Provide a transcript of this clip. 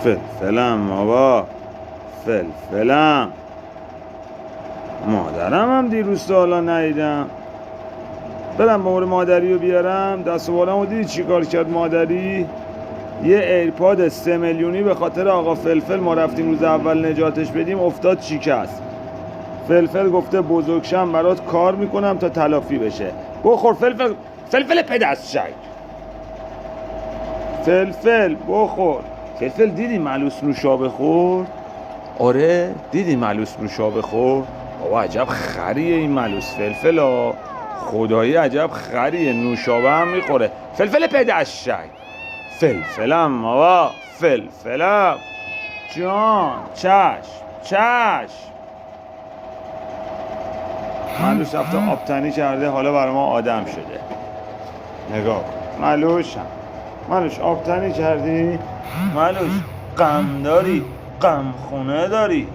فلفلم بابا، فلفلم. مادرم هم دیروز تا حالا ندیدم. برم به مادری رو بیارم. دست و بالمو دیدی چی کار کرد مادری؟ یه ایرپاد 3 میلیونی به خاطر آقا فلفل ما رفتیم روز اول نجاتش بدیم افتاد شکست. فلفل گفته بزرگشم برات کار میکنم تا تلافی بشه. بخور فلفل، فلفل پدستشک. فلفل بخور. فلفل دیدی ملوس نوشابه خورد؟ آره دیدی ملوس نوشابه خورد؟ بابا عجب خریه این ملوس فلفل ها، خدایی عجب خریه، نوشابه هم میخوره. فلفل پدستشک. فلفلم بابا، فلفلم جان. چشم. ملوس رفته آبتنی کرده، حالا برای ما آدم شده. نگاه کن ملوش آبتنی کردی؟ ملوش غم داری؟ غم خونه داری؟